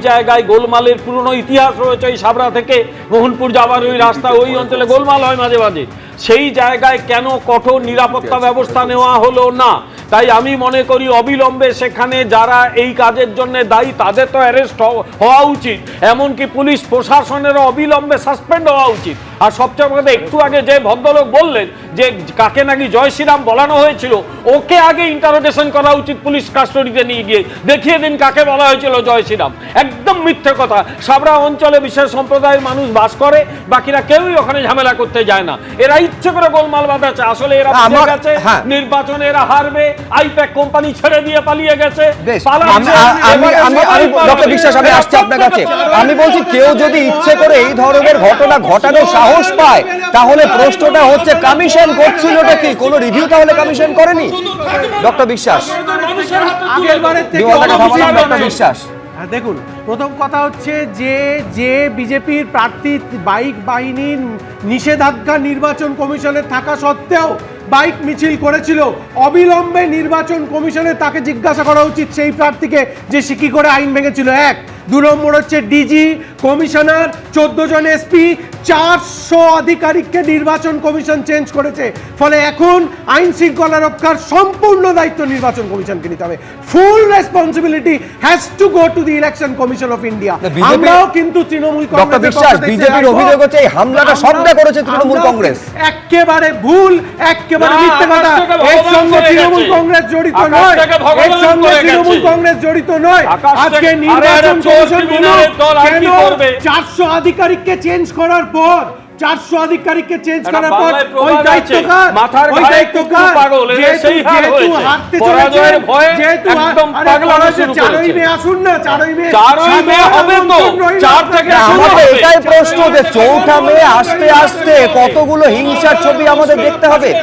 জায়গায় গোলমালের পুরনো ইতিহাস রয়েছে। এই সাবরা থেকে মোহনপুর যাওয়ার ওই রাস্তা, ওই অঞ্চলে গোলমাল হয় মাঝে মাঝে। সেই জায়গায় কেন কঠোর নিরাপত্তা ব্যবস্থা নেওয়া হলো না? তাই আমি মনে করি অবিলম্বে সেখানে যারা এই কাজের জন্য দায়ী তাদের তো অ্যারেস্ট হওয়া উচিত, এমনকি পুলিশ প্রশাসনেরও অবিলম্বে সাসপেন্ড হওয়া উচিত। আর সবচেয়ে বড় কথা, একটু আগে যে ভদ্রলোক বললেন যে কাকে নাকি জয় শ্রীরাম বলানো হয়েছিল, ওকে আগে ইন্টারোগেশন করা উচিত পুলিশ কাস্টডিতে নিয়ে গিয়ে। দেখিয়ে দিন কাকে বলা হয়েছিল জয় শ্রীরাম। একদম মিথ্যে কথা। সাবরা অঞ্চলে বিশেষ সম্প্রদায়ের মানুষ বাস করে, বাকিরা কেউই ওখানে ঝামেলা করতে যায় না। এরা ইচ্ছে করে গোলমাল বাঁধাচ্ছে। আসলে এরা বুঝে গেছে নির্বাচনে এরা হারবে, আইপ্যাক কোম্পানি ছেড়ে দিয়ে পালিয়ে গেছে। আমি বলছি কেউ যদি ইচ্ছে করে এই ধরনের ঘটনা ঘটানোর সাহস পায়, তাহলে প্রশ্নটা হচ্ছে কমিশন করছিলটা কি? কোনো রিভিউ তাহলে কমিশন করেনি? ডক্টর বিশ্বাস, বিশ্বাস দেখুন, প্রথম কথা হচ্ছে যে বিজেপির প্রার্থী বাইক বাহিনীর নিষেধাজ্ঞা নির্বাচন কমিশনে থাকা সত্ত্বেও বাইক মিছিল করেছিল, অবিলম্বে নির্বাচন কমিশনে তাকে জিজ্ঞাসা করা উচিত সেই প্রার্থীকে যে সে কি করে আইন ভেঙেছিল। ১। ২ নম্বর হচ্ছে ডিজি, কমিশনার, 14 জন এসপি, 400 আধিকারিককে নির্বাচন কমিশন চেঞ্জ করেছে। ফলে এখন আইন শৃঙ্খলা রক্ষার সম্পূর্ণ দায়িত্ব নির্বাচন কমিশনকে নিতে হবে। ফুল responsibility has to go to the election commission of India. আমরাও কিন্তু তৃণমূল কংগ্রেস, বিজেপির অভিযোগ হচ্ছে এই হামলাটা সবটা করেছে তৃণমূল কংগ্রেস। একেবারে ভুল, একেবারে মিথ্যে কথা। এর সঙ্গে তৃণমূল কংগ্রেস জড়িত নয়, এর সঙ্গে তৃণমূল কংগ্রেস জড়িত নয়। আজকে নির্বাচন কমিশন কেন 400 আধিকারিককে চেঞ্জ করার পর, 400 আধিকারিককে চেঞ্জ করার পর ওই দায়িত্বকার যেহেতু হারতে চলেছে, যেহেতু চারই মে আসুন না, 4ই মে হবে তো 4 থেকে আমাদের এটাই প্রশ্ন যে 4ঠা মে আসতে আসতে কতগুলো হিংসার ছবি আমাদের দেখতে হবে।